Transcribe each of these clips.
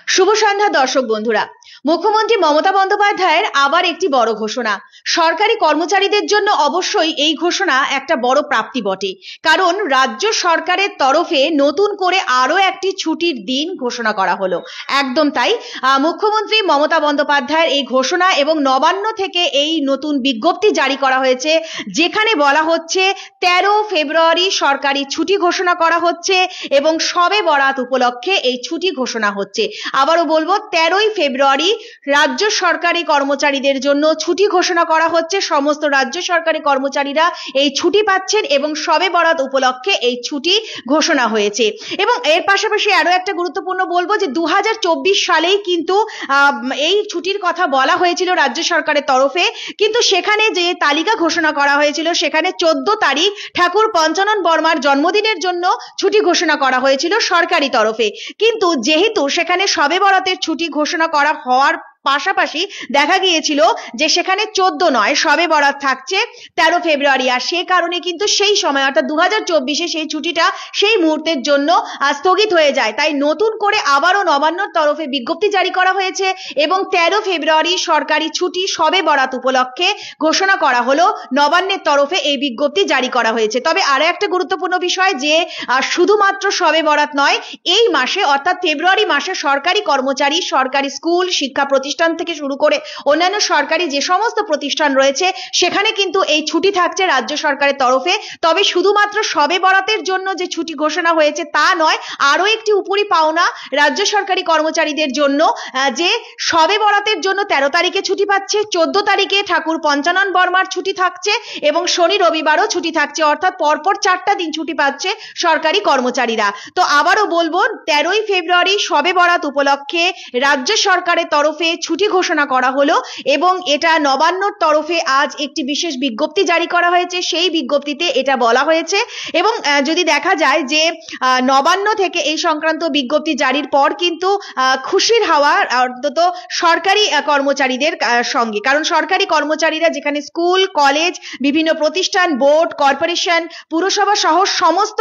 শুভ সন্ধ্যা দর্শক বন্ধুরা। মুখ্যমন্ত্রী মমতা বন্দ্যোপাধ্যায়ের আবার একটি বড় ঘোষণা। সরকারি কর্মচারীদের জন্য অবশ্যই এই ঘোষণা একটা বড় প্রাপ্তি বটে, কারণ রাজ্য সরকারের তরফে নতুন করে আরো একটি ছুটির দিন ঘোষণা করা হলো। একদম তাই, মুখ্যমন্ত্রী মমতা বন্দ্যোপাধ্যায়ের এই ঘোষণা এবং নবান্ন থেকে এই নতুন বিজ্ঞপ্তি জারি করা হয়েছে, যেখানে বলা হচ্ছে 13 ফেব্রুয়ারি সরকারি ছুটি ঘোষণা করা হচ্ছে এবং শবে বরাত উপলক্ষে এই ছুটি ঘোষণা হচ্ছে। আবারও বলবো, 13 ফেব্রুয়ারি রাজ্য সরকারি কর্মচারীদের জন্য ছুটি ঘোষণা করা হচ্ছে। সমস্ত রাজ্য সরকারি কর্মচারীরা এই ছুটি পাচ্ছেন এবং শবে বরাত উপলক্ষে এই ছুটি ঘোষণা হয়েছে। এবং এর পাশাপাশি আরো একটা গুরুত্বপূর্ণ বলবো যে 2024 সালেই কিন্তু এই ছুটির কথা বলা হয়েছিল রাজ্য সরকারের তরফে, কিন্তু সেখানে যে তালিকা ঘোষণা করা হয়েছিল সেখানে 14 তারিখ ঠাকুর পঞ্চানন বর্মার জন্মদিনের জন্য ছুটি ঘোষণা করা হয়েছিল সরকারি তরফে। কিন্তু যেহেতু সেখানে শবে বরাতের ছুটি ঘোষণা করা হওয়ার পাশাপাশি দেখা গিয়েছিল যে সেখানে 14 নয়, শবে বরাত থাকছে 13 ফেব্রুয়ারি, আর সে কারণে কিন্তু সেই সময় অর্থাৎ 2024-এ সেই ছুটিটা সেই মুহূর্তের জন্য স্থগিত হয়ে যায়। তাই নতুন করে আবারও নবান্নর তরফে বিজ্ঞপ্তি জারি করা হয়েছে এবং 13 ফেব্রুয়ারি সরকারি ছুটি শবে বরাত উপলক্ষে ঘোষণা করা হলো। নবান্নের তরফে এই বিজ্ঞপ্তি জারি করা হয়েছে। তবে আরো একটা গুরুত্বপূর্ণ বিষয় যে শুধুমাত্র শবে বরাত নয়, এই মাসে অর্থাৎ ফেব্রুয়ারি মাসে সরকারি কর্মচারী, সরকারি স্কুল, শিক্ষা প্রতিষ্ঠান থেকে শুরু করে অন্যান্য সরকারি যে সমস্ত প্রতিষ্ঠান রয়েছে সেখানে কিন্তু এই ছুটি থাকছে রাজ্য সরকারের তরফে। তবে শুধুমাত্র শবে বরাতের জন্য যে ছুটি ঘোষণা হয়েছে তা নয়, আরো একটি উপরি পাওনা রাজ্য সরকারি কর্মচারীদের জন্য, যে শবে বরাতের জন্য 13 তারিখে ছুটি পাচ্ছে, 14 তারিখে ঠাকুর পঞ্চানন বর্মার ছুটি থাকছে এবং শনি রবিবারও ছুটি থাকছে, অর্থাৎ পরপর 4টা দিন ছুটি পাচ্ছে সরকারি কর্মচারীরা। তো আবারও বলবো, 13 ফেব্রুয়ারি শবে বরাত উপলক্ষে রাজ্য সরকারের তরফে ছুটি ঘোষণা করা হলো এবং এটা নবান্নর তরফে আজ একটি বিশেষ বিজ্ঞপ্তি জারি করা হয়েছে। সেই বিজ্ঞপ্তিতে এটা বলা হয়েছে এবং যদি দেখা যায় যে নবান্ন থেকে এই সংক্রান্ত বিজ্ঞপ্তি জারির পর কিন্তু খুশির হাওয়া অন্তত সরকারি কর্মচারীদের সঙ্গে, কারণ সরকারি কর্মচারীরা যেখানে স্কুল, কলেজ, বিভিন্ন প্রতিষ্ঠান, বোর্ড, কর্পোরেশন, পুরসভা সহ সমস্ত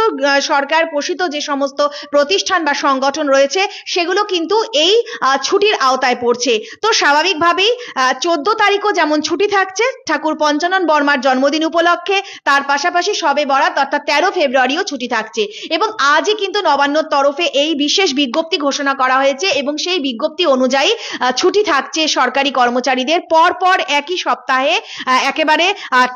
সরকার পোষিত যে সমস্ত প্রতিষ্ঠান বা সংগঠন রয়েছে সেগুলো কিন্তু এই ছুটির আওতায় পড়ছে। তো স্বাভাবিকভাবেই 14 তারিখও যেমন ছুটি থাকছে ঠাকুর পঞ্চানন বর্মার জন্মদিন উপলক্ষে, তার পাশাপাশি শবে বরাত অর্থাৎ 13 ফেব্রুয়ারিও ছুটি থাকছে এবং আজই কিন্তু নবান্নর তরফে এই বিশেষ বিজ্ঞপ্তি ঘোষণা করা হয়েছে এবং সেই বিজ্ঞপ্তি অনুযায়ী ছুটি থাকছে সরকারি কর্মচারীদের পরপর একই সপ্তাহে একেবারে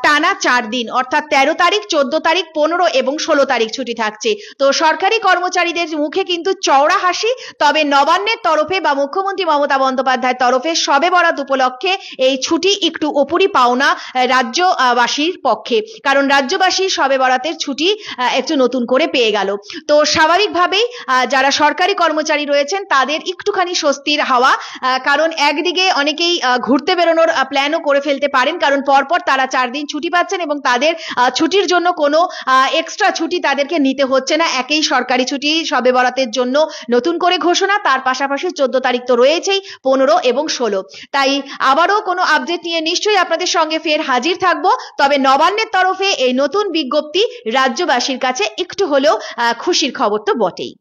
টানা 4 দিন, অর্থাৎ 13 তারিখ, 14 তারিখ, 15 এবং 16 তারিখ ছুটি থাকছে। তো সরকারি কর্মচারীদের মুখে কিন্তু চওড়া হাসি। তবে নবান্নের তরফে বা মুখ্যমন্ত্রী মমতা বন্দ্যোপাধ্যায়ের তরফে শবে বরাত উপলক্ষে এই ছুটি একটু উপরি পাওনা রাজ্যবাসীর পক্ষে, কারণ রাজ্যবাসী শবে বরাতের ছুটি একটু নতুন করে পেয়ে গেল। তো স্বাভাবিকভাবেই যারা সরকারি কর্মচারী রয়েছেন তাদের একটুখানি স্বস্তির হাওয়া, কারণ একদিকে অনেকেই ঘুরতে বেরোনোর প্ল্যানও করে ফেলতে পারেন, কারণ পরপর তারা 4 দিন ছুটি পাচ্ছেন এবং তাদের ছুটির জন্য কোনো এক্সট্রা ছুটি তাদেরকে নিতে হচ্ছে না। একই সরকারি ছুটি শবে বরাতের জন্য নতুন করে ঘোষণা, তার পাশাপাশি 14 তারিখ তো রয়েছেই, 15 এবং 16। তাই আবারও কোনো আপডেট নিয়ে নিশ্চয়ই আপনাদের সঙ্গে ফের হাজির থাকবো। তবে নবান্নের তরফে এই নতুন বিজ্ঞপ্তি রাজ্যবাসীর কাছে একটু হলেও খুশির খবর তো বটেই।